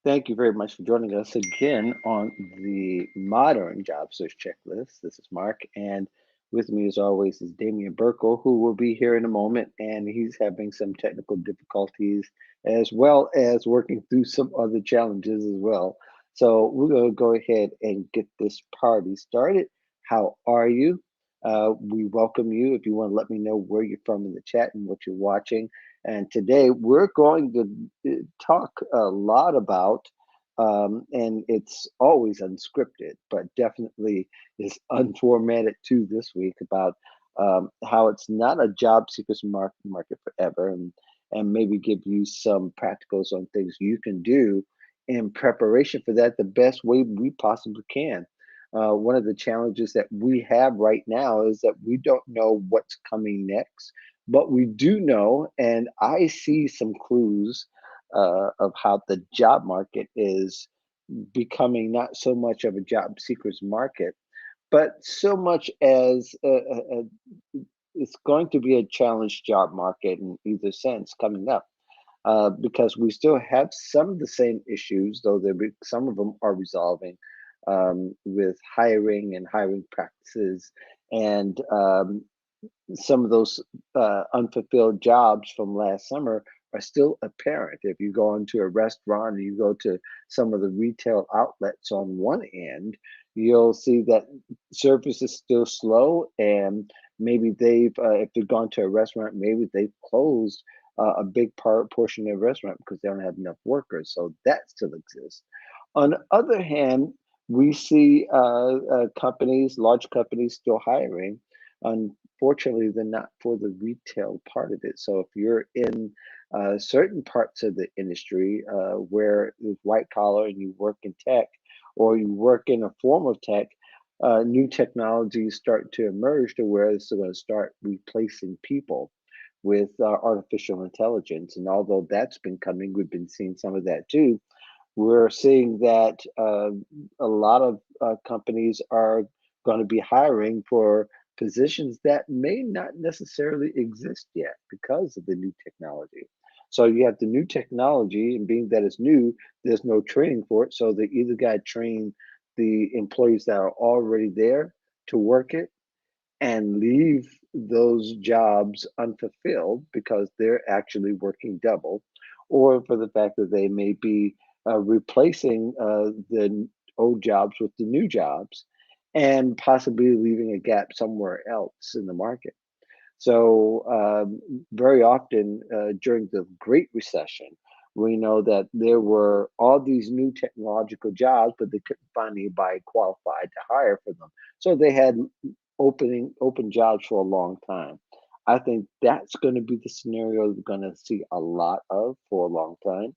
Thank you very much for joining us again on the Modern Job Search Checklist. This is Mark, and with me, as always, is Damian Birkel, who will be here in a moment, and he's having some technical difficulties as well as working through some other challenges as well. So we're going to go ahead and get this party started. How are you? We welcome you. If you want to let me know where you're from in the chat and what you're watching. And today we're going to talk a lot about, and it's always unscripted, but definitely is unformatted too this week about how it's not a job seeker's market forever, and maybe give you some practicals on things you can do in preparation for that the best way we possibly can. One of the challenges that we have right now is that we don't know what's coming next, but we do know, and I see some clues of how the job market is becoming not so much of a job seeker's market, but so much as it's going to be a challenged job market in either sense coming up. Because we still have some of the same issues, though some of them are resolving with hiring and hiring practices and some of those unfulfilled jobs from last summer are still apparent. If you go into a restaurant or you go to some of the retail outlets on one end, you'll see that service is still slow, and maybe if they've gone to a restaurant, maybe they've closed a big portion of their restaurant because they don't have enough workers. So that still exists. On the other hand, we see companies, large companies, still hiring. Unfortunately, they're not for the retail part of it. So if you're in certain parts of the industry where it's white collar and you work in tech or you work in a form of tech, new technologies start to emerge to where it's going to start replacing people with artificial intelligence. And although that's been coming, we've been seeing some of that too. We're seeing that a lot of companies are going to be hiring for positions that may not necessarily exist yet because of the new technology. So you have the new technology, and being that it's new, there's no training for it. So they either got to train the employees that are already there to work it and leave those jobs unfulfilled because they're actually working double, or for the fact that they may be replacing the old jobs with the new jobs and possibly leaving a gap somewhere else in the market. So, very often during the Great Recession, we know that there were all these new technological jobs, but they couldn't find anybody qualified to hire for them. So they had open jobs for a long time. I think that's going to be the scenario we're going to see a lot of for a long time,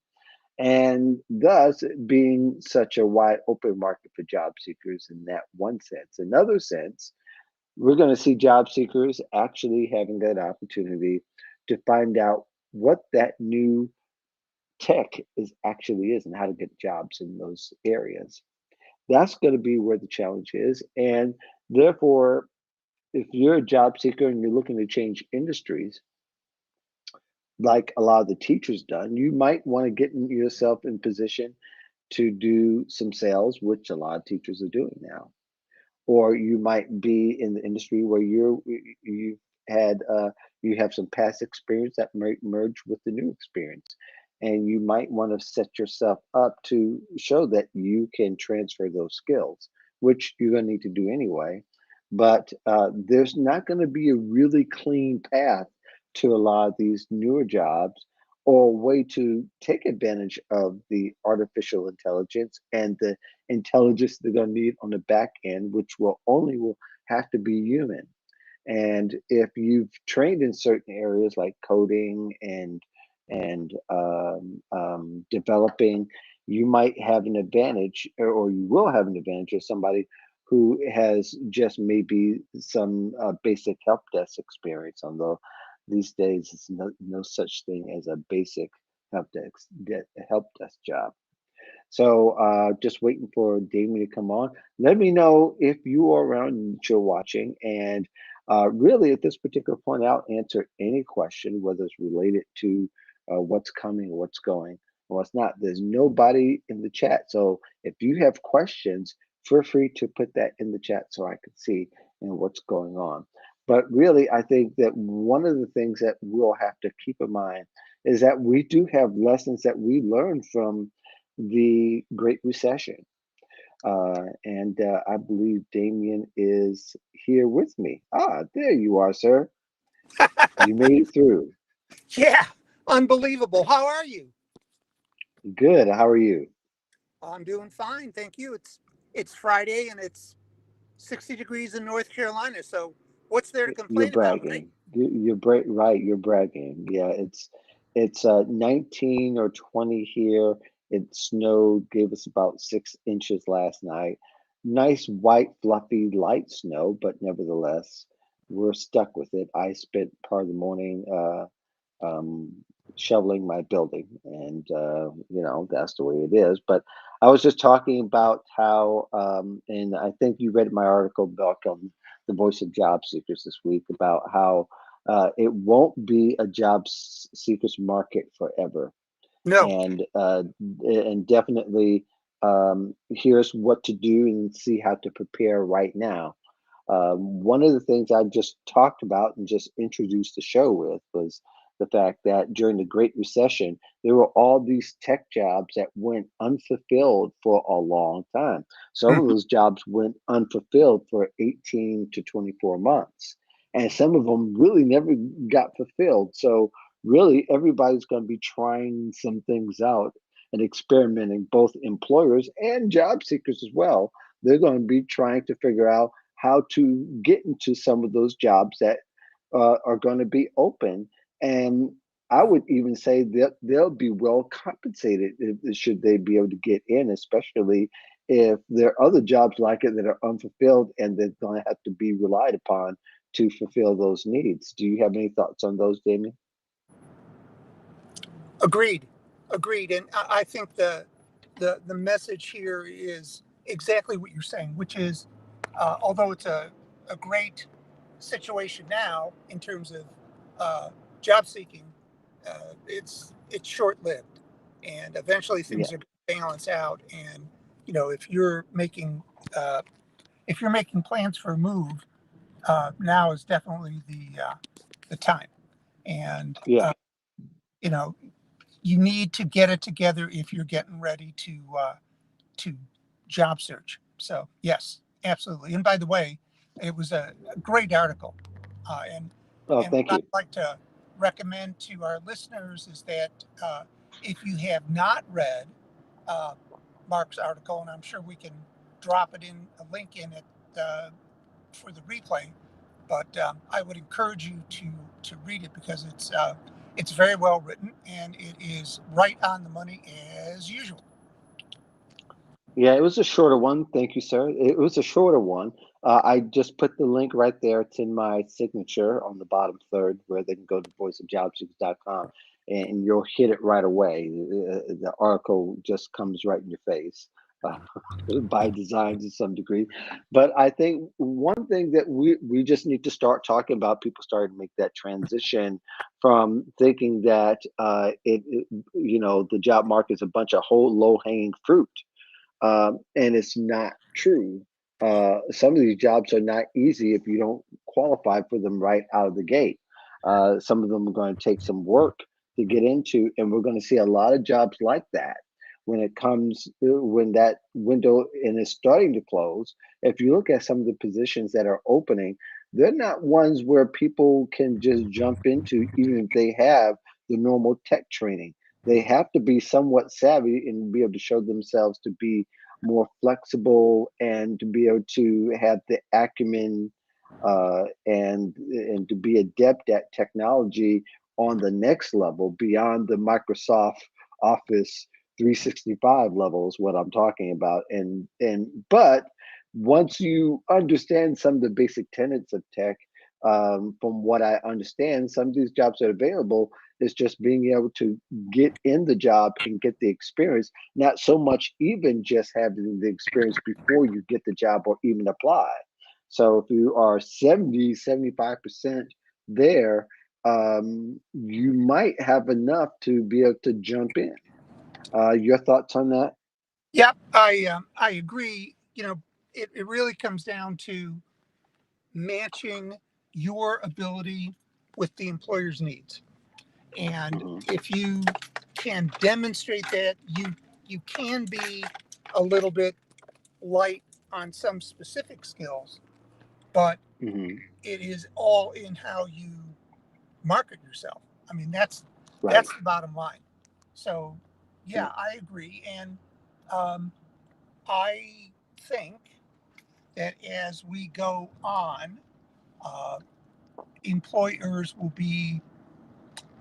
and thus being such a wide open market for job seekers in that one sense. Another sense, we're going to see job seekers actually having that opportunity to find out what that new tech is and how to get jobs in those areas. That's going to be where the challenge is. And therefore, if you're a job seeker and you're looking to change industries, like a lot of the teachers done, you might want to get yourself in position to do some sales, which a lot of teachers are doing now. Or you might be in the industry where you had you have some past experience that might merge with the new experience, and you might want to set yourself up to show that you can transfer those skills, which you're going to need to do anyway. But there's not going to be a really clean path to a lot of these newer jobs or a way to take advantage of the artificial intelligence and the intelligence they're going to need on the back end, which will have to be human. And if you've trained in certain areas like coding and developing, you might have an advantage, or you will have an advantage of somebody who has just maybe some basic help desk experience. Although these days, it's no such thing as a basic help desk job. So just waiting for Damien to come on. Let me know if you are around and you're watching. And really, at this particular point, I'll answer any question, whether it's related to what's coming or what's going. Well, it's not. There's nobody in the chat. So if you have questions, feel free to put that in the chat so I can see what's going on. But really, I think that one of the things that we'll have to keep in mind is that we do have lessons that we learned from the Great Recession. And I believe Damien is here with me. Ah, there you are, sir. You made it through. Yeah, unbelievable. How are you? Good. How are you? I'm doing fine, thank you. It's Friday and it's 60 degrees in North Carolina, so what's there to You're complain about, right? bragging. Right. You're bragging. Yeah, it's 19 or 20 here. It snowed, gave us about 6 inches last night. Nice white, fluffy, light snow, but nevertheless, we're stuck with it. I spent part of the morning um, shoveling my building, and that's the way it is. But I was just talking about how, and I think you read my article, Birkel, the voice of job seekers this week, about how it won't be a seekers market forever, No. and definitely here's what to do and see how to prepare right now. One of the things I just talked about and just introduced the show with was the fact that during the Great Recession, there were all these tech jobs that went unfulfilled for a long time. Some of Mhm. those jobs went unfulfilled for 18 to 24 months, and some of them really never got fulfilled. So, really, everybody's going to be trying some things out and experimenting, both employers and job seekers as well. They're going to be trying to figure out how to get into some of those jobs that are going to be open. And I would even say that they'll be well compensated should they be able to get in, especially if there are other jobs like it that are unfulfilled and they're going to have to be relied upon to fulfill those needs. Do you have any thoughts on those, Damien? Agreed. Agreed. And I think the message here is exactly what you're saying, which is although it's a great situation now in terms of uh, job seeking, it's short lived, and eventually Yeah, things are going to balance out. And if uh, you're making plans for a move, now is definitely the time. And yeah. you know you need to get it together if you're getting ready to job search. So yes, absolutely. And by the way, it was a great article, and Oh, what thank I'd you. like to recommend to our listeners is that if you have not read uh, Mark's article, and I'm sure we can drop it in a link in it for the replay, but I would encourage you to read it because it's very well written and it is right on the money as usual. Yeah, it was a shorter one. Thank you, sir. It was a shorter one. I just put the link right there. It's in my signature on the bottom third where they can go to voiceofjobseekers.com and you'll hit it right away. The article just comes right in your face uh, by design to some degree. But I think one thing that we just need to start talking about, people starting to make that transition from thinking that the job market is a bunch of whole low hanging fruit, and it's not true. Some of these jobs are not easy if you don't qualify for them right out of the gate. Some of them are going to take some work to get into, and we're going to see a lot of jobs like that when that window and is starting to close. If you look at some of the positions that are opening, they're not ones where people can just jump into, even if they have the normal tech training. They have to be somewhat savvy and be able to show themselves to be more flexible and to be able to have the acumen and to be adept at technology on the next level beyond the Microsoft Office 365 level is what I'm talking about. But once you understand some of the basic tenets of tech, from what I understand, some of these jobs that are available is just being able to get in the job and get the experience, not so much even just having the experience before you get the job or even apply. So if you are 75% there, you might have enough to be able to jump in. Your thoughts on that? Yep, I agree. It really comes down to matching your ability with the employer's needs. And Hmm. if you can demonstrate that, you can be a little bit light on some specific skills, but Hmm. it is all in how you market yourself. I mean, Right. that's the bottom line. So, yeah, Right. I agree, and um, I think that as we go on, uh, employers will be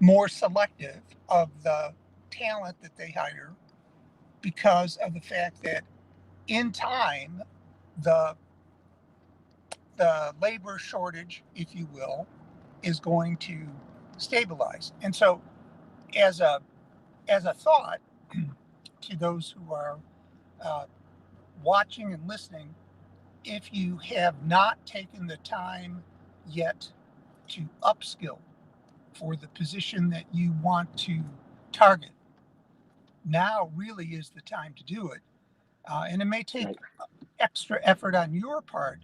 more selective of the talent that they hire because of the fact that in time the the labor shortage, if you will, is going to stabilize. And so as a thought to those who are uh, watching and listening, if you have not taken the time yet to upskill for the position that you want to target, now really is the time to do it. And it may take Right. extra effort on your part,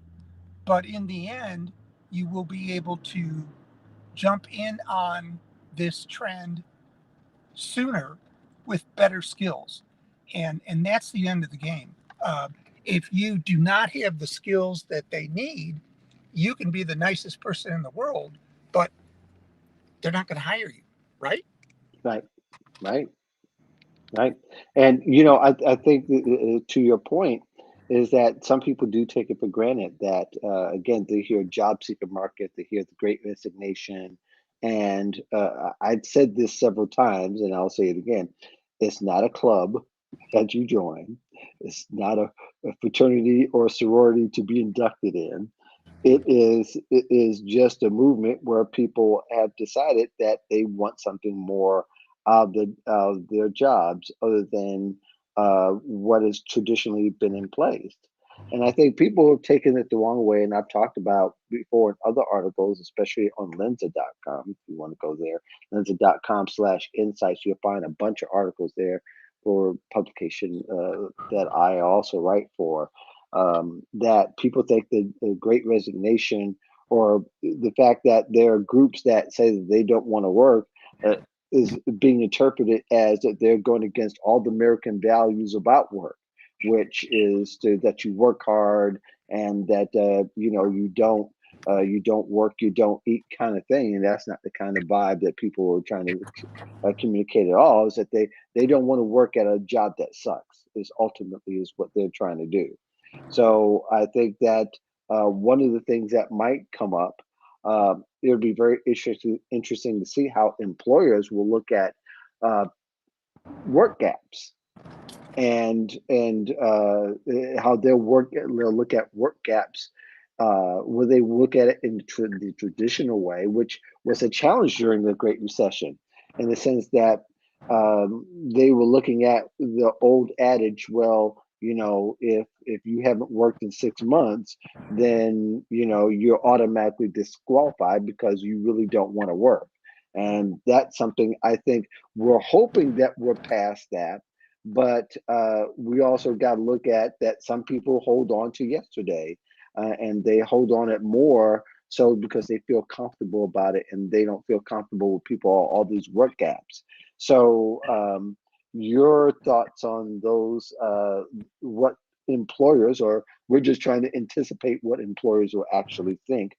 but in the end, you will be able to jump in on this trend sooner with better skills. And that's the end of the game. Uh, if you do not have the skills that they need, you can be the nicest person in the world, but they're not going to hire you, right? Right. Right. Right. And I think to your point is that some people do take it for granted that again they hear job seeker market, they hear the Great Resignation, and I've said this several times, and I'll say it again: it's not a club that you join, it's not a fraternity or sorority to be inducted in. It is just a movement where people have decided that they want something more of their jobs other than what has traditionally been in place. And I think people have taken it the wrong way, and I've talked about before in other articles, especially on Lensa.com. If you want to go there, Lensa.com/insights, you'll find a bunch of articles there for publication that I also write for. That people think the Great Resignation or the fact that there are groups that say that they don't want to work uh, is being interpreted as that they're going against all the American values about work, which is that you work hard and that you don't work, you don't eat kind of thing, and that's not the kind of vibe that people are trying to communicate at all. Is that they don't want to work at a job that sucks. Is ultimately is what they're trying to do. So I think that one of the things that might come up, it would be very interesting to see how employers will look at uh, work gaps and how they'll look at work gaps. Will they look at it in the traditional way, which was a challenge during the Great Recession, in the sense that they were looking at the old adage, well, if you haven't worked in 6 months, then you're automatically disqualified because you really don't want to work. And that's something I think we're hoping that we're past that, but we also got to look at that some people hold on to yesterday, and they hold on it more so because they feel comfortable about it and they don't feel comfortable with people all these work gaps. So your thoughts on those, what employers, or we're just trying to anticipate what employers will actually think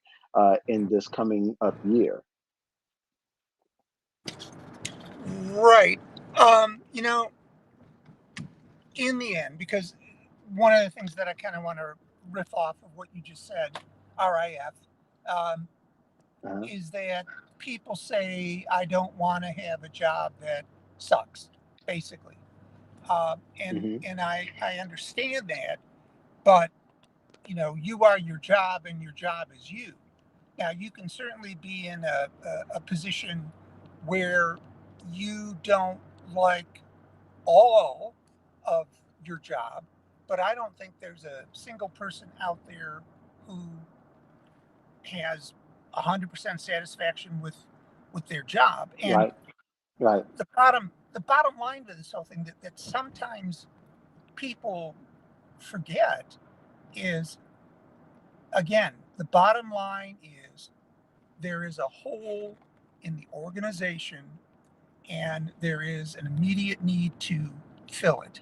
in this coming up year. Right. You know, in the end, because one of the things that I kind of want to riff off of what you just said, RIF, um, Uh-huh. is that people say, I don't want to have a job that sucks, basically. Hmm. And I understand that, but you are your job and your job is you. Now, you can certainly be in a position where you don't like all of your job, but I don't think there's a single person out there who has 100% satisfaction with their job. And Right, right. the bottom the bottom line to this whole thing that sometimes people forget is, again, the bottom line is there is a hole in the organization and there is an immediate need to fill it.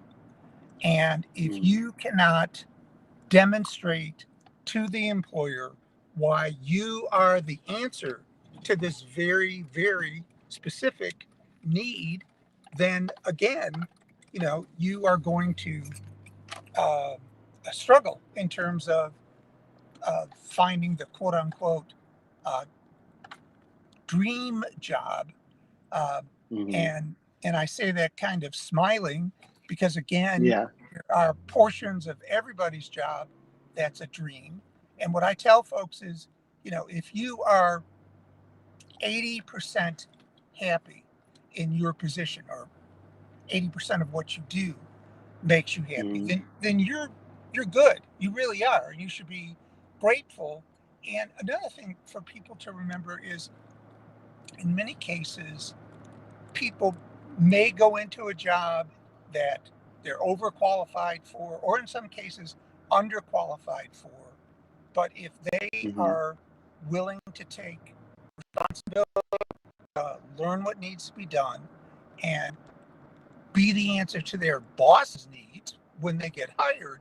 And if Mm, you cannot demonstrate to the employer why you are the answer to this very, very specific need, then again, you are going to uh, struggle in terms of finding the quote unquote uh, dream job. Uh, hmm. and I say that kind of smiling because, again, Yeah. there are portions of everybody's job that's a dream. And what I tell folks is, if you are 80% happy in your position, or 80% of what you do makes you happy, Hmm. then you're good. You really are. You should be grateful. And another thing for people to remember is, in many cases, people may go into a job that they're overqualified for, or in some cases, underqualified for. But if they Hmm. are willing to take responsibility, learn what needs to be done, and be the answer to their boss's needs when they get hired,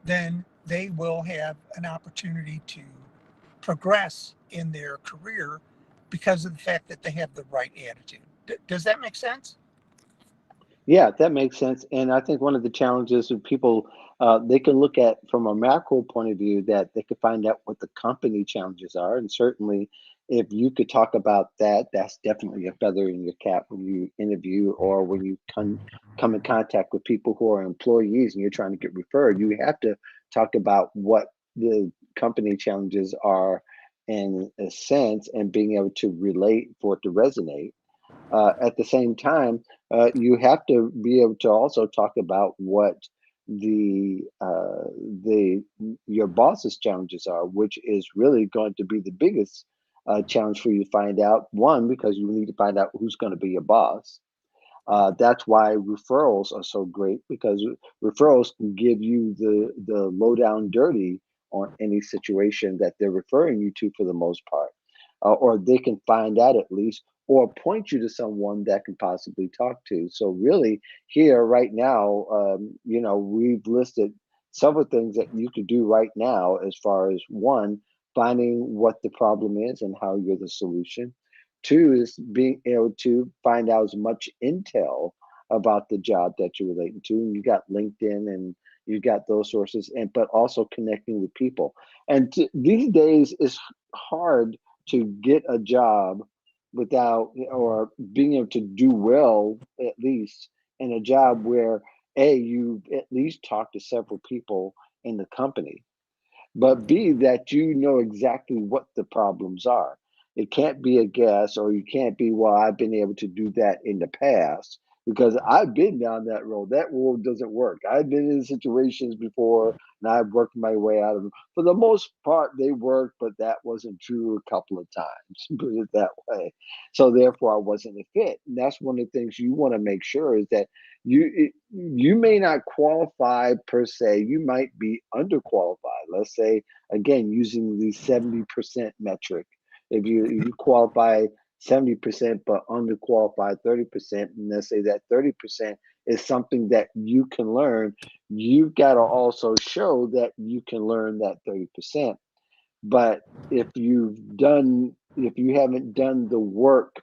then they will have an opportunity to progress in their career because of the fact that they have the right attitude. Does that make sense? Yeah, that makes sense. And I think one of the challenges with people, they can look at from a macro point of view that they could find out what the company challenges are. And certainly, if you could talk about that, that's definitely a feather in your cap when you interview or when you come in contact with people who are employees and you're trying to get referred. You have to talk about what the company challenges are in a sense and being able to relate for it to resonate. At the same time, you have to be able to also talk about what the uh, the your boss's challenges are, which is really going to be the biggest challenge for you to find out. One, because you need to find out who's going to be your boss. That's why referrals are so great because referrals can give you the low down dirty on any situation that they're referring you to for the most part, or they can find out at least, or point you to someone that can possibly talk to. So really, here right now, we've listed several things that you could do right now as far as one, finding what the problem is and how you're the solution. Two is being able to find out as much intel about the job that you're relating to. And you got LinkedIn and you got those sources, and but also connecting with people. And these days, it's hard to get a job without or being able to do well at least in a job where you at least talk to several people in the company, but B, that you know exactly what the problems are. It can't be a guess, or you can't be, well, I've been able to do that in the past because I've been down that road. That road doesn't work. I've been in situations before and I've worked my way out of them. For the most part, they worked, but that wasn't true a couple of times, put it that way. So therefore, I wasn't a fit. And that's one of the things you want to make sure is that you may not qualify per se. You might be underqualified. Let's say again using the 70% metric. If you qualify 70% but underqualified 30%, and let's say that 30% is something that you can learn, you've got to also show that you can learn that 30%. But if you haven't done the work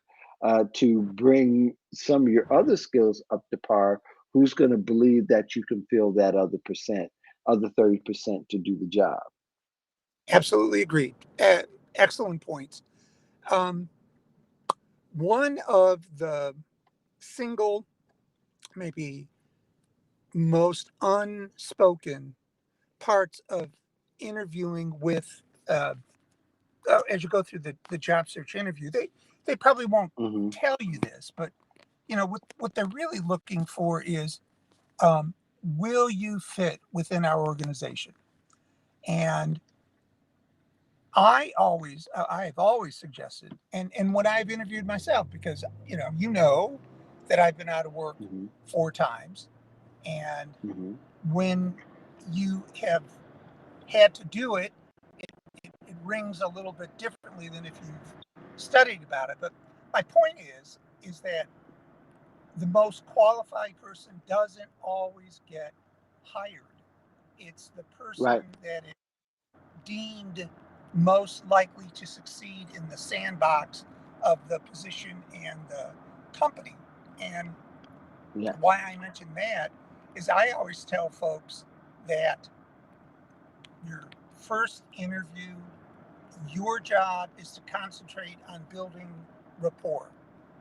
to bring some of your other skills up to par, who's going to believe that you can fill that other 30% to do the job? Absolutely agreed. Excellent points. Um, One of the single, maybe most unspoken parts of interviewing with, uh, as you go through the job search interview, they probably won't Hmm. tell you this, but what they're really looking for is, um, will you fit within our organization? And I have always suggested, and when I've interviewed myself, because that I've been out of work Hmm. 4 times. And Hmm. when you have had to do it, it rings a little bit differently than if you've studied about it. But my point is that the most qualified person doesn't always get hired. It's the person Right. that is deemed most likely to succeed in the sandbox of the position and the company. And Yeah. why I mention that is I always tell folks that your first interview, your job is to concentrate on building rapport.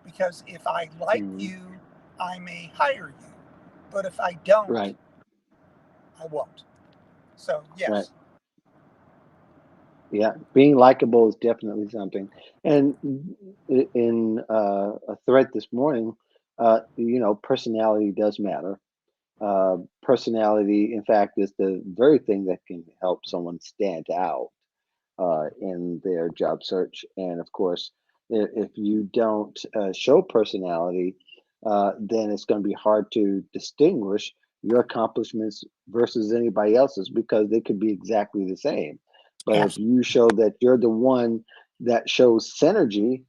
Because if I like Hmm. you, I may hire you. But if I don't, Right. I won't. So, Right. yes. Yeah. Being likable is definitely something. And in a thread this morning, personality does matter. Personality, in fact, is the very thing that can help someone stand out in their job search. And of course, if you don't show personality, then it's going to be hard to distinguish your accomplishments versus anybody else's because they could be exactly the same. But if Absolutely. you show that you're the one that shows synergy,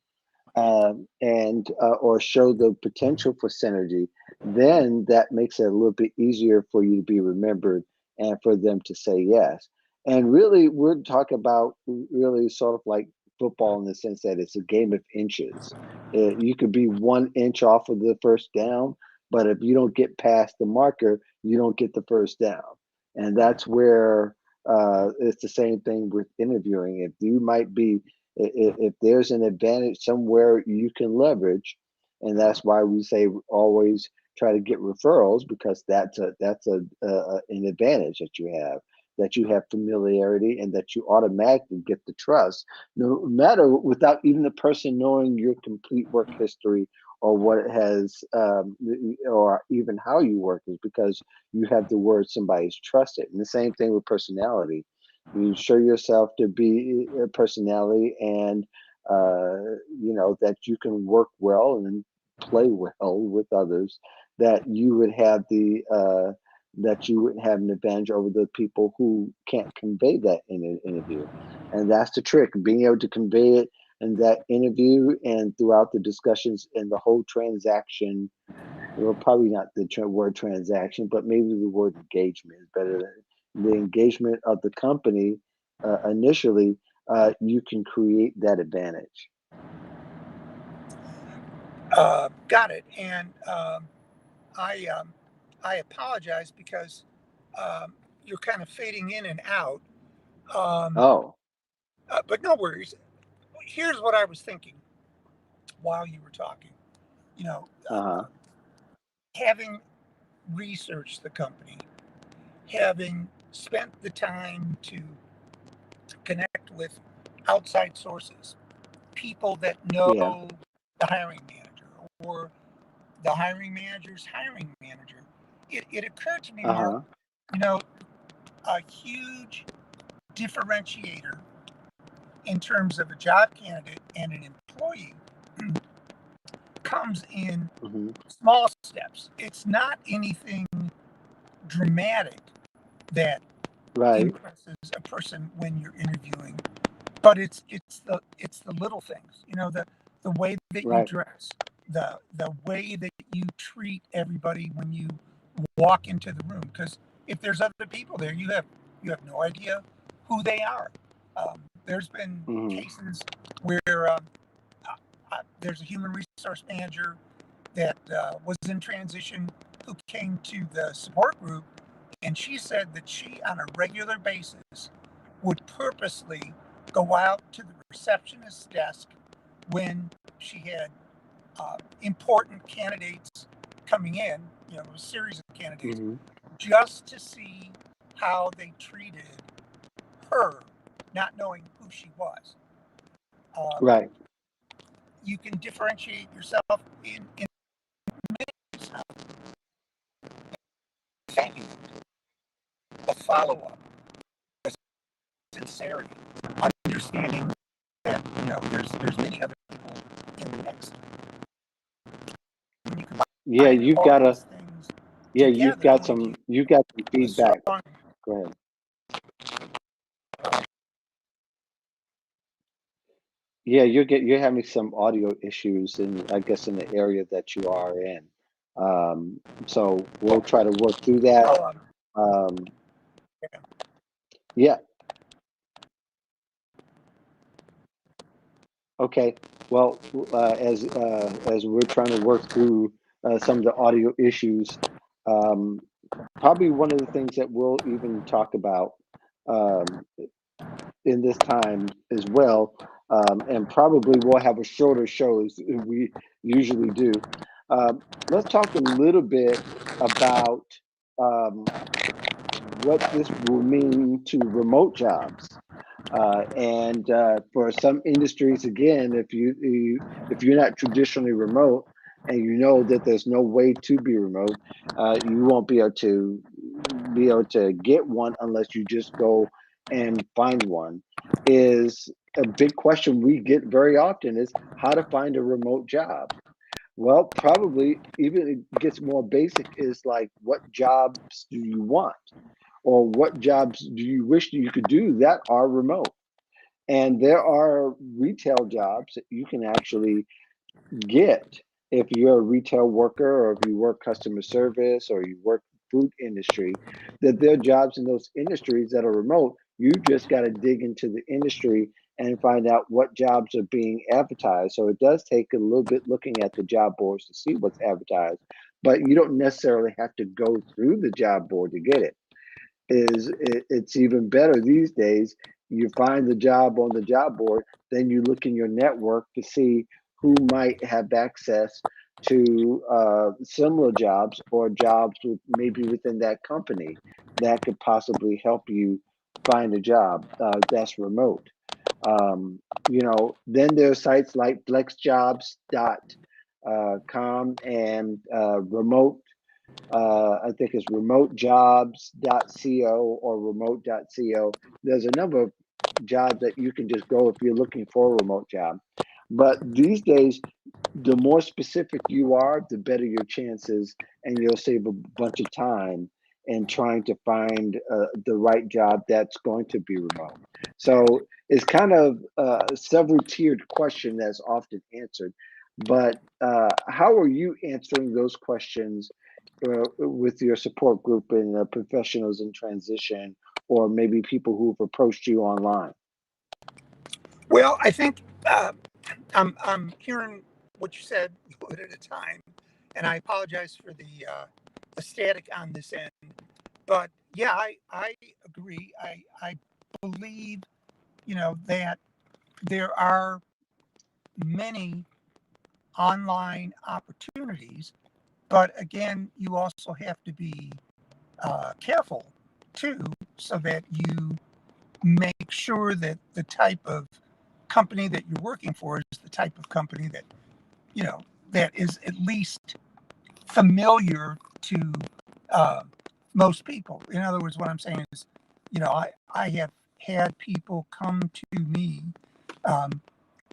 and or show the potential for synergy, then that makes it a little bit easier for you to be remembered and for them to say yes. And really, we're talking about really sort of like football in the sense that it's a game of inches. You could be 1 inch off of the first down, but if you don't get past the marker, you don't get the first down. And that's where it's the same thing with interviewing. If you might be if there's an advantage somewhere you can leverage, and that's why we say always try to get referrals because that's an advantage that you have familiarity and that you automatically get the trust no matter without even the person knowing your complete work history or what it has or even how you work is because you have the word somebody's trusted. And the same thing with personality. You show yourself to be a personality and that you can work well and play well with others, that you would have the that you would have an advantage over the people who can't convey that in an interview. And that's the trick, being able to convey it in that interview and throughout the discussions and the whole transaction. Well, probably not the word transaction, but maybe the word engagement is better than the engagement of the company initially. You can create that advantage. Got it. And I I apologize because you're kind of fading in and out. Um, Oh, but no worries. Here's what I was thinking while you were talking. You know, uh-huh. having researched the company, having spent the time to connect with outside sources, people that Yeah, know the hiring manager or the hiring manager's hiring manager, it occurred to me, Mark, uh-huh. you know, a huge differentiator in terms of a job candidate and an employee comes in Hmm. small steps. It's not anything dramatic that Right, impresses a person when you're interviewing, but it's the little things. The way that you right. dress, the way that you treat everybody when you walk into the room. Because if there's other people there, you have no idea who they are. There's been Hmm. cases where there's a human resource manager that was in transition who came to the support group, and she said that she, on a regular basis, would purposely go out to the receptionist's desk when she had important candidates coming in, a series of candidates, Hmm. just to see how they treated her, not knowing who she was. Um, Right. you can differentiate yourself in thank you, the follow up, sincerity, understanding that there's many other people in the mix. When you combine Yeah, tying all these things together when you you've got some a feedback. strong. Go ahead. Yeah, you're having some audio issues in, I guess, in the area that you are in. So we'll try to work through that. Oh, Um, yeah. yeah, okay. Well, as we're trying to work through some of the audio issues, um, probably one of the things that we'll even talk about um, in this time as well, and probably we'll have a shorter show as we usually do. Let's talk a little bit about um, what this will mean to remote jobs. And for some industries, again, if you're not traditionally remote and you know that there's no way to be remote, you won't be able to get one unless you just go and find one. Is a big question we get very often is how to find a remote job. Well, probably even it gets more basic is like what jobs do you want? Or what jobs do you wish you could do that are remote? And there are retail jobs that you can actually get if you're a retail worker or if you work customer service or you work food industry, that there are jobs in those industries that are remote. You just got to dig into the industry and find out what jobs are being advertised. So it does take a little bit looking at the job boards to see what's advertised, but you don't necessarily have to go through the job board to get it. It's even better these days. You find the job on the job board, then you look in your network to see who might have access to similar jobs or jobs with maybe within that company that could possibly help you find a job that's remote. Then there are sites like flexjobs.com and remote I think it's remotejobs.co or remote.co. There's a number of jobs that you can just go if you're looking for a remote job. But these days, the more specific you are, the better your chances, and you'll save a bunch of time in trying to find the right job that's going to be remote. So it's kind of a several tiered question that's often answered. But how are you answering those questions with your support group and professionals in transition, or maybe people who've approached you online? Well, I think I'm hearing what you said a bit at a time, and I apologize for the static on this end. But yeah, I agree. I believe that there are many online opportunities, but again, you also have to be careful too, so that you make sure that the type of company that you're working for is the type of company that you know that is at least familiar to uh, most people. In other words, what I'm saying is, I have had people come to me um,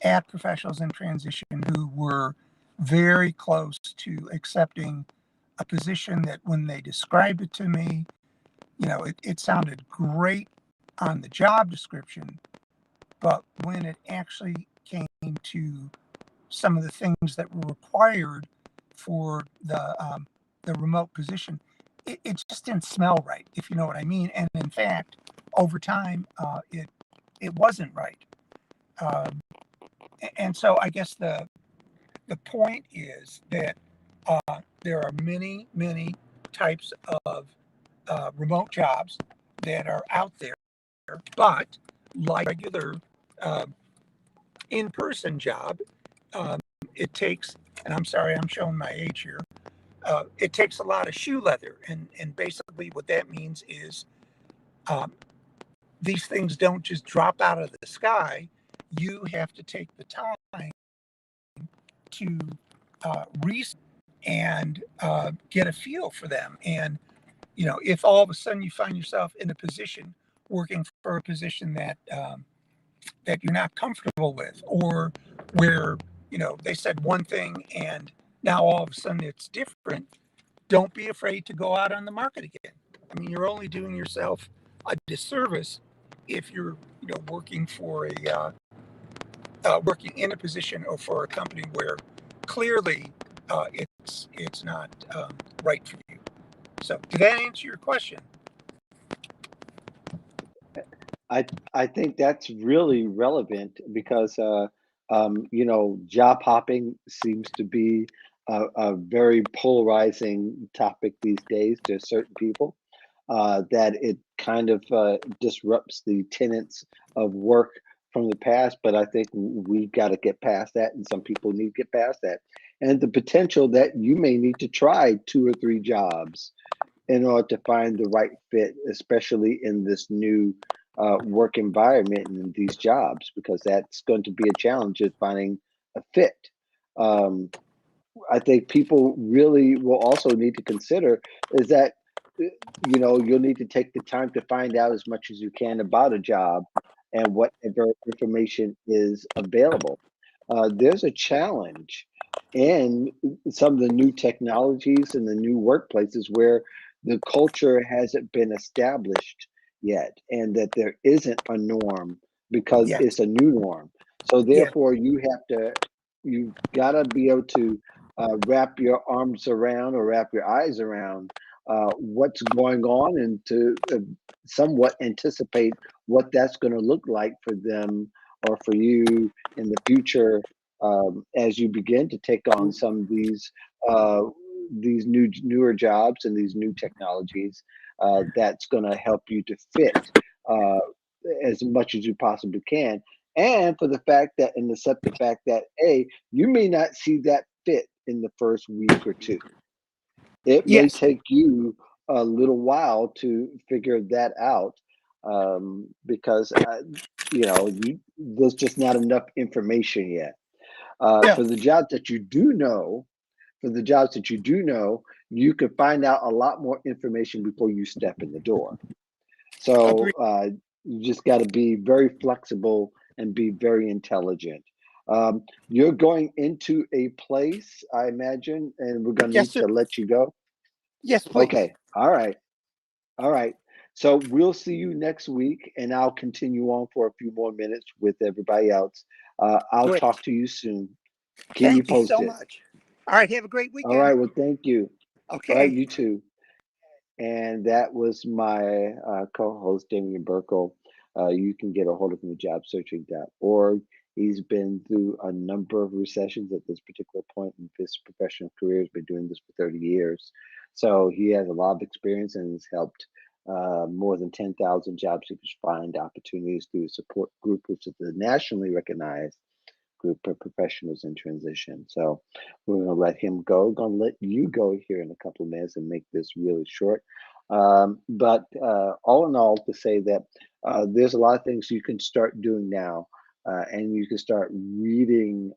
at professionals in transition who were very close to accepting a position that when they described it to me, it sounded great on the job description, but when it actually came to some of the things that were required for the remote position, it just didn't smell right, if you know what I mean. And in fact, over time, it wasn't right. Um, and so I guess the point is that there are many types of remote jobs that are out there, but like regular uh, in-person job, um, it takes, and I'm sorry, I'm showing my age here. It takes a lot of shoe leather, and basically what that means is um, these things don't just drop out of the sky. You have to take the time to research and get a feel for them. And if all of a sudden you find yourself in a position working for a position that you're not comfortable with, or where they said one thing and Now all of a sudden it's different. Don't be afraid to go out on the market again. I mean, you're only doing yourself a disservice if you're, working for working in a position or for a company where clearly it's not right for you. So, did that answer your question? I think that's really relevant because job hopping seems to be a very polarizing topic these days to certain people. That it kind of disrupts the tenets of work from the past. But I think we got to get past that, and some people need to get past that. And the potential that you may need to try two or three jobs in order to find the right fit, especially in this new work environment and in these jobs, because that's going to be a challenge is finding a fit. Um, I think people really will also need to consider is that you'll need to take the time to find out as much as you can about a job and whatever information is available. There's a challenge in some of the new technologies and the new workplaces where the culture hasn't been established yet, and that there isn't a norm because Yes. it's a new norm. So Yes. therefore, you've got to be able to wrap your arms around or wrap your eyes around what's going on and to somewhat anticipate what that's going to look like for them or for you in the future as you begin to take on some of uh, these newer jobs and these new technologies that's going to help you to fit uh, as much as you possibly can. And for the fact that, and accept the fact that, A, you may not see that fit in the first week or two. It may Yes. take you a little while to figure that out because there's just not enough information yet. Yeah. For the jobs that you do know, for the jobs that you do know, you can find out a lot more information before you step in the door. Agree. So you just got to be very flexible and be very intelligent. You're going into a place, I imagine, and we're going to Yes, need sir. to let you go. Yes, please. Okay. All right. All right. So we'll see you next week, and I'll continue on for a few more minutes with everybody else. I'll Great. talk to you soon. Keep me Thank you so posted. much. All right. Have a great All weekend. right. Well, thank you. All right. Okay. You too. And that was my co-host, Damian Burkle. You can get a hold of him at jobsearching.org. He's been through a number of recessions at this particular point in his professional career. He's been doing this for 30 years. So he has a lot of experience and has helped more than 10,000 job seekers find opportunities through a support group, which is the nationally recognized group of professionals in transition. So we're going to let him go. Going to let you go here in a couple of minutes and make this really short. But all in all, to say that there's a lot of things you can start doing now, and you can start reading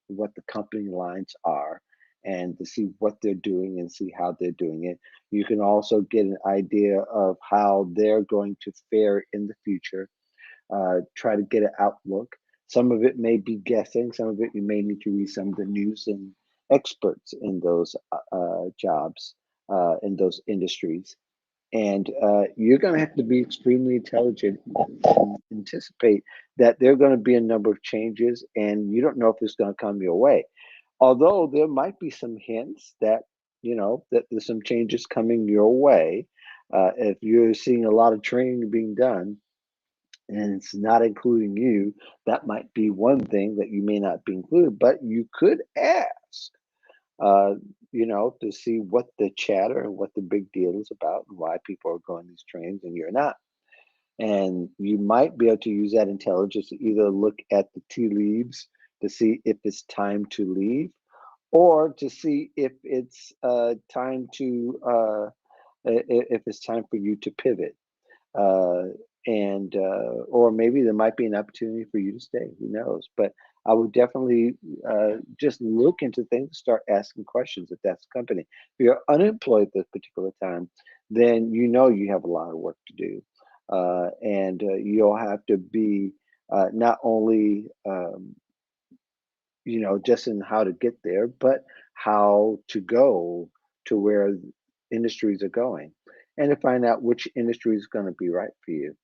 what the company lines are. And to see what they're doing and see how they're doing it. You can also get an idea of how they're going to fare in the future, try to get an outlook. Some of it may be guessing, some of it you may need to read some of the news and experts in those jobs, in those industries. And you're going to have to be extremely intelligent and anticipate that there are going to be a number of changes, and you don't know if it's going to come your way. Although there might be some hints that, that there's some changes coming your way. If you're seeing a lot of training being done, and it's not including you, that might be one thing that you may not be included, but you could ask, uh, to see what the chatter and what the big deal is about and why people are going these trains and you're not. And you might be able to use that intelligence to either look at the tea leaves to see if it's time to leave or to see if it's time to, if it's time for you to pivot, uh, and or maybe there might be an opportunity for you to stay. Who knows? But I would definitely just look into things, start asking questions if that's the company. If you're unemployed at this particular time, then you have a lot of work to do, and you'll have to be not only just in how to get there, but how to go to where industries are going, and to find out which industry is going to be right for you.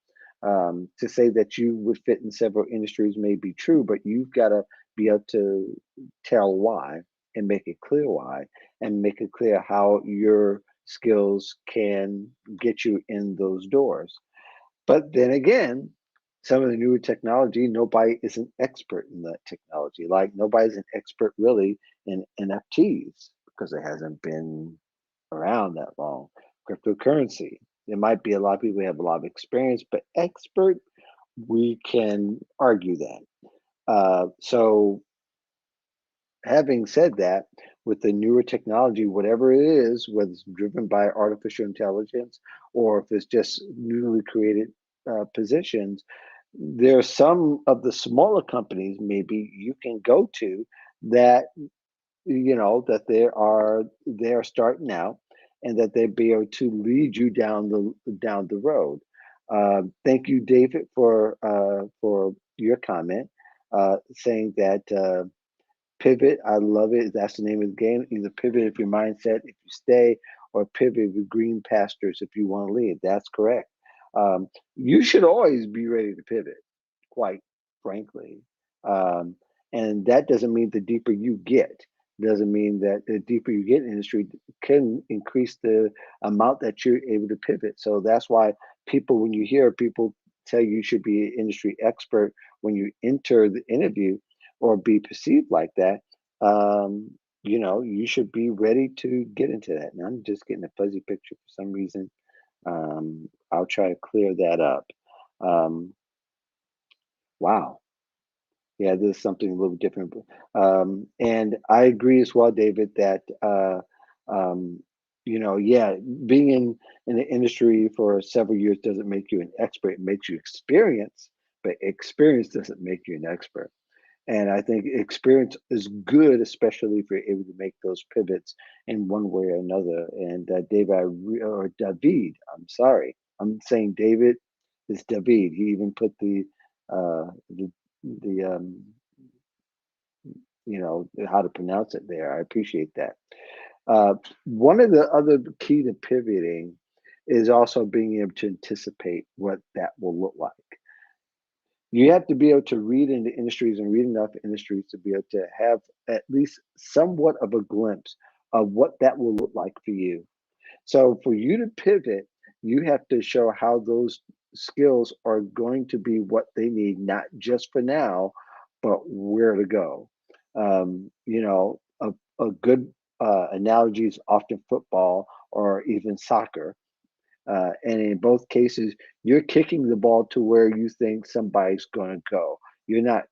To say that you would fit in several industries may be true, but you've got to be able to tell why and make it clear why, and make it clear how your skills can get you in those doors. But then again, some of the newer technology, nobody is an expert in that technology. Like nobody's an expert really in NFTs because it hasn't been around that long. Cryptocurrency, there might be a lot of people who have a lot of experience, but expert, we can argue that. So having said that, with the newer technology, whatever it is, whether it's driven by artificial intelligence or if it's just newly created positions, there are some of the smaller companies maybe you can go to that that they are starting out and that they'll be able to lead you down the road. Thank you, David, for your comment, saying that. Pivot, I love it. That's the name of the game. Either pivot if your mindset, if you stay, or pivot with green pastures if you want to leave. That's correct. You should always be ready to pivot, quite frankly. Um, and that doesn't mean the deeper you get, doesn't mean that the deeper you get in industry can increase the amount that you're able to pivot. So that's why people, when you hear people tell you should be an industry expert when you enter the interview, or be perceived like that, you should be ready to get into that. And I'm just getting a fuzzy picture for some reason. I'll try to clear that up. Um, wow. Yeah, there's something a little different. And I agree as well, David, that yeah, being in the industry for several years doesn't make you an expert. It makes you experienced, but experience doesn't make you an expert. And I think experience is good, especially if you're able to make those pivots in one way or another. And or David, I'm sorry, I'm saying David is David. He even put the how to pronounce it there. I appreciate that. One of the other key to pivoting is also being able to anticipate what that will look like. You have to be able to read into industries and read enough industries to be able to have at least somewhat of a glimpse of what that will look like for you. So for you to pivot, you have to show how those skills are going to be what they need, not just for now, but where to go. A good analogy is often football or even soccer, and in both cases, you're kicking the ball to where you think somebody's going to go. You're not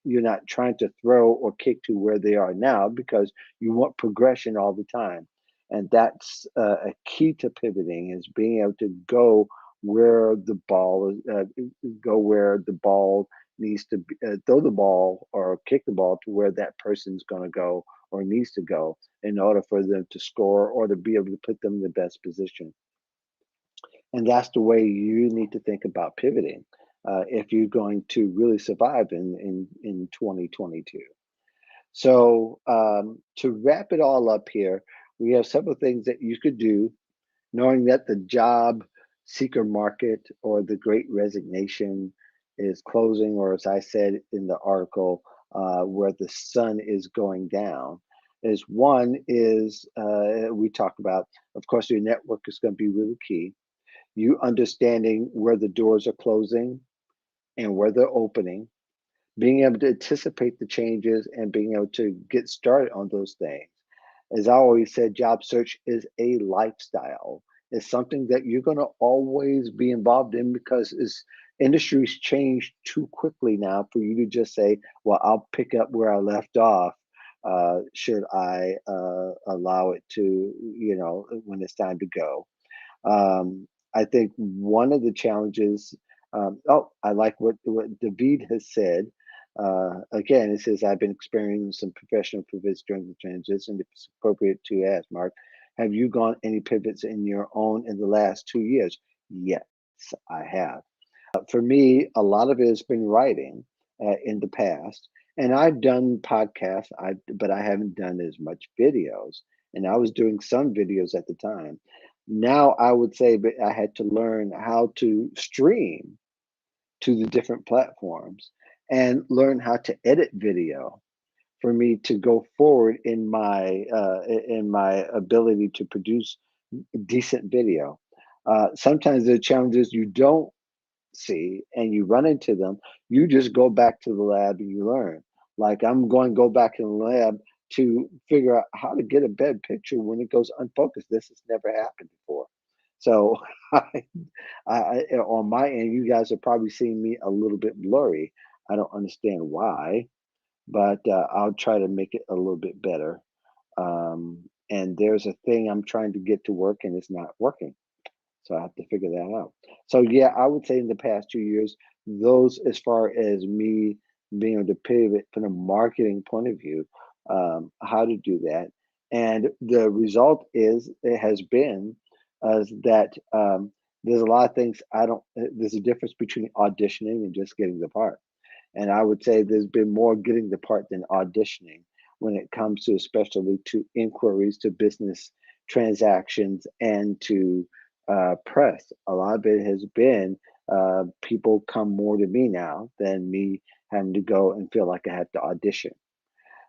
you're not trying to throw or kick to where they are now because you want progression all the time. And that's a key to pivoting is being able to where the ball is, go where the ball needs to be, throw the ball or kick the ball to where that person's going to go or needs to go in order for them to score or to be able to put them in the best position. And that's the way you need to think about pivoting if you're going to really survive in 2022. So, to wrap it all up here, we have several things that you could do, knowing that the job seeker market or the great resignation is closing, or as I said in the article, where the sun is going down. Is one is we talk about, of course, your network is going to be really key. You understanding where the doors are closing and where they're opening, being able to anticipate the changes and being able to get started on those things. As I always said, job search is a lifestyle. It's something that you're going to always be involved in because industries change too quickly now for you to just say, well, I'll pick up where I left off. Should I allow it to, when it's time to go? I think one of the challenges, I like what David has said. Again, it says, I've been experiencing some professional pivots during the transition. If it's appropriate to ask, Mark, have you gone any pivots in your own in the last 2 years? Yes, I have. For me, a lot of it has been writing in the past. And I've done podcasts, but I haven't done as much videos. And I was doing some videos at the time. Now I would say that I had to learn how to stream to the different platforms and learn how to edit video for me to go forward in my ability to produce decent video. Sometimes the challenges you don't see and you run into them, you just go back to the lab and you learn. Like I'm going to go back in the lab to figure out how to get a bad picture when it goes unfocused. This has never happened before. So on my end, you guys are probably seeing me a little bit blurry. I don't understand why, but I'll try to make it a little bit better. And there's a thing I'm trying to get to work and it's not working. So I have to figure that out. So yeah, I would say in the past 2 years, those as far as me being able to pivot from a marketing point of view, how to do that. And the result is it has been that there's a lot of things I don't. There's a difference between auditioning and just getting the part. And I would say there's been more getting the part than auditioning when it comes to especially to inquiries to business transactions and to press. A lot of it has been people come more to me now than me having to go and feel like I have to audition.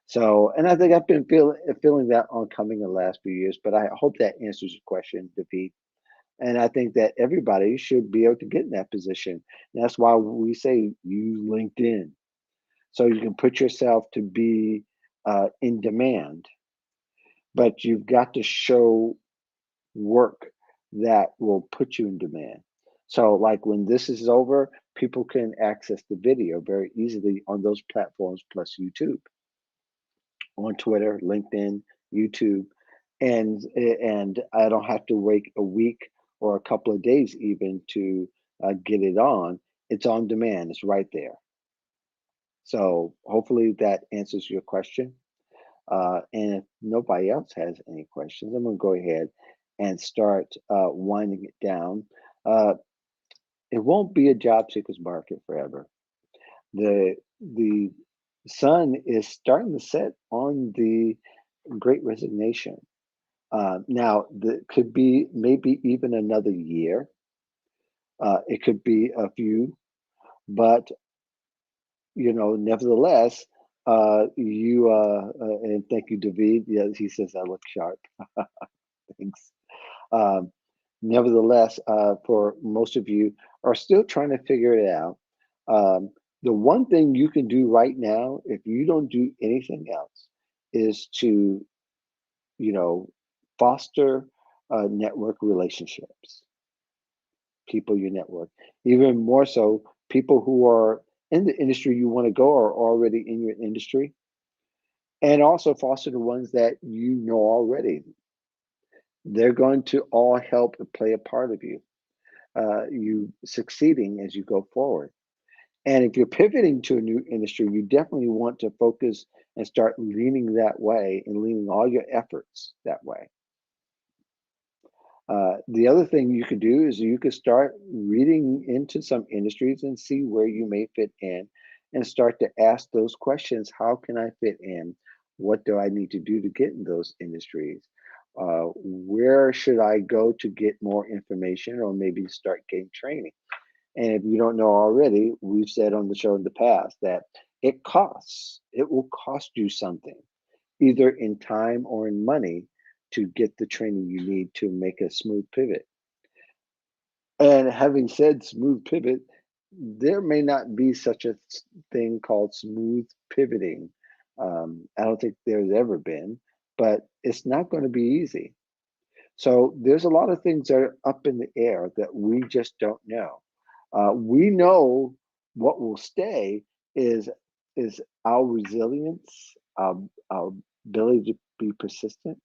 So, and I think I've been feeling that oncoming the last few years. But I hope that answers your question, David. And I think that everybody should be able to get in that position. And that's why we say use LinkedIn so you can put yourself to be in demand, but you've got to show work that will put you in demand. So, like when this is over, people can access the video very easily on those platforms plus YouTube, on Twitter, LinkedIn, YouTube, and I don't have to wait a week or a couple of days even to get it on. It's on demand. It's right there. So hopefully that answers your question. And if nobody else has any questions, I'm going to go ahead and start winding it down. Uh, it won't be a job seeker's market forever. The sun is starting to set on the Great Resignation. Now, could be maybe even another year. It could be a few, but nevertheless, and thank you, David. Yeah, he says I look sharp. Thanks. Um, Nevertheless, for most of you are still trying to figure it out. Um, the one thing you can do right now, if you don't do anything else, is to, you know, foster network relationships, people you network. Even more so, people who are in the industry you want to go are already in your industry, and also foster the ones that you know already. They're going to all help and play a part of you succeeding as you go forward. And if you're pivoting to a new industry, you definitely want to focus and start leaning that way and leaning all your efforts that way. The other thing you could do is you could start reading into some industries and see where you may fit in and start to ask those questions. How can I fit in? What do I need to do to get in those industries? Where should I go to get more information or maybe start getting training? And if you don't know already, we've said on the show in the past that it costs, it will cost you something, either in time or in money, to get the training you need to make a smooth pivot. And having said smooth pivot, there may not be such a thing called smooth pivoting. I don't think there's ever been, but it's not going to be easy. So there's a lot of things that are up in the air that we just don't know. We know what will stay is is our resilience, our ability to be persistent.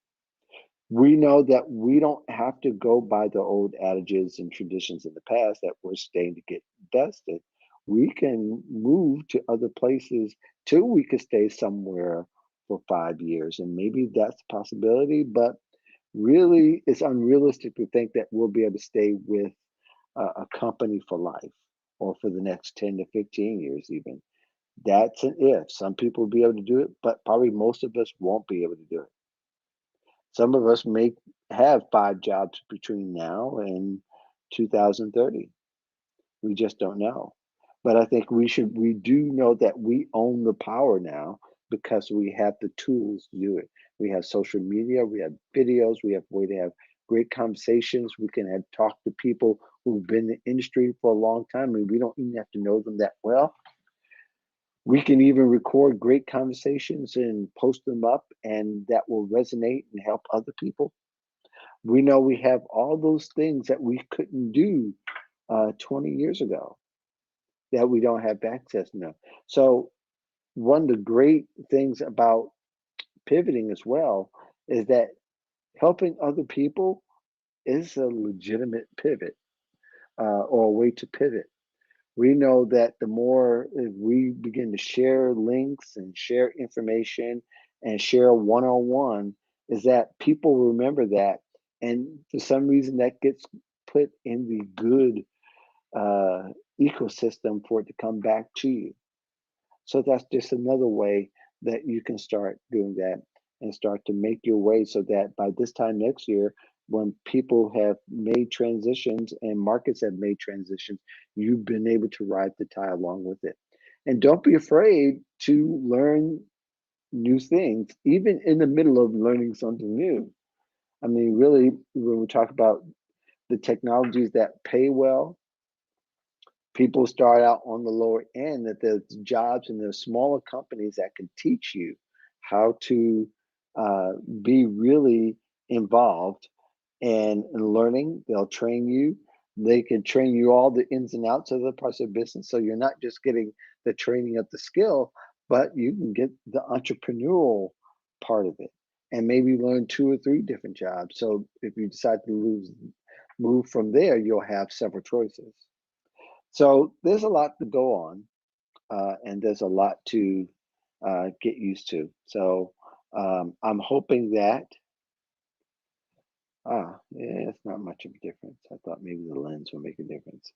We know that we don't have to go by the old adages and traditions in the past that we're staying to get dusted. We can move to other places till we could stay somewhere for 5 years, and maybe that's a possibility. But really, it's unrealistic to think that we'll be able to stay with a company for life or for the next 10 to 15 years, even. That's an if. Some people will be able to do it, but probably most of us won't be able to do it. Some of us may have 5 jobs between now and 2030. We just don't know. But I think we do know that we own the power now because we have the tools to do it. We have social media, we have videos, we have a way to have great conversations. We can have talk to people who've been in the industry for a long time and we don't even have to know them that well. We can even record great conversations and post them up, and that will resonate and help other people. We know we have all those things that we couldn't do 20 years ago that we don't have access now. So, one of the great things about pivoting as well is that helping other people is a legitimate pivot or a way to pivot. We know that the more we begin to share links and share information and share one on one, is that people remember that. And for some reason, that gets put in the good uh, ecosystem for it to come back to you. So that's just another way that you can start doing that and start to make your way so that by this time next year, when people have made transitions and markets have made transitions, you've been able to ride the tide along with it. And don't be afraid to learn new things, even in the middle of learning something new. I mean, really, when we talk about the technologies that pay well, people start out on the lower end, that there's jobs and there's smaller companies that can teach you how to uh, be really involved and learning. They'll train you. They can train you all the ins and outs of the parts of business. So you're not just getting the training of the skill, but you can get the entrepreneurial part of it and maybe learn 2 or 3 different jobs. So if you decide to move from there, you'll have several choices. So there's a lot to go on, and there's a lot to get used to. So I'm hoping that, yeah, it's not much of a difference. I thought maybe the lens will make a difference.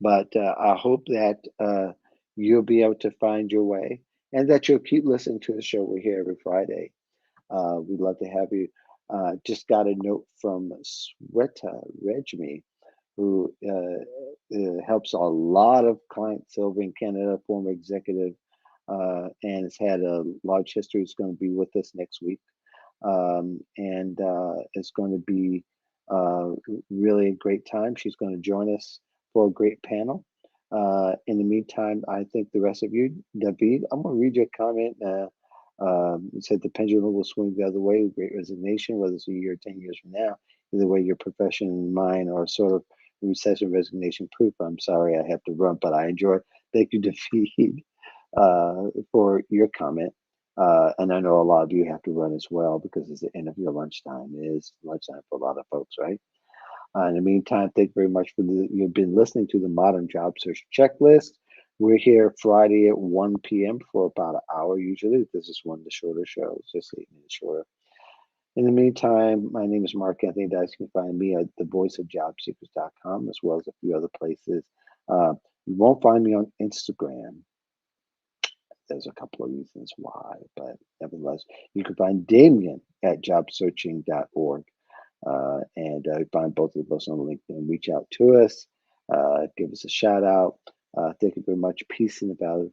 But I hope that you'll be able to find your way and that you'll keep listening to the show. We're here every Friday. We'd love to have you. Just got a note from Sweta Regmi, who helps a lot of clients over in Canada, former executive, and has had a large history. Is going to be with us next week, and it's going to be really a great time. She's going to join us for a great panel. In the meantime, I think the rest of you, David, I'm going to read your comment. You said the pendulum will swing the other way with great resignation, whether it's a year or 10 years from now. Either way, your profession and mine are sort of recession resignation proof. I'm sorry I have to run, but I enjoy. Thank you, David, for your comment. And I know a lot of you have to run as well because it's the end of your lunchtime. It is lunchtime for a lot of folks, right? In the meantime, thank you very much for you've been listening to the Modern Job Search Checklist. We're here Friday at 1 p.m. for about an hour usually. This is one of the shorter shows, just 8 minutes shorter. In the meantime, my name is Mark Anthony Dice. You can find me at thevoiceofjobseekers.com as well as a few other places. You won't find me on Instagram. There's a couple of reasons why, but nevertheless, you can find Damien at jobsearching.org. And find both of us on LinkedIn. Reach out to us, give us a shout out. Thank you very much. Peace and about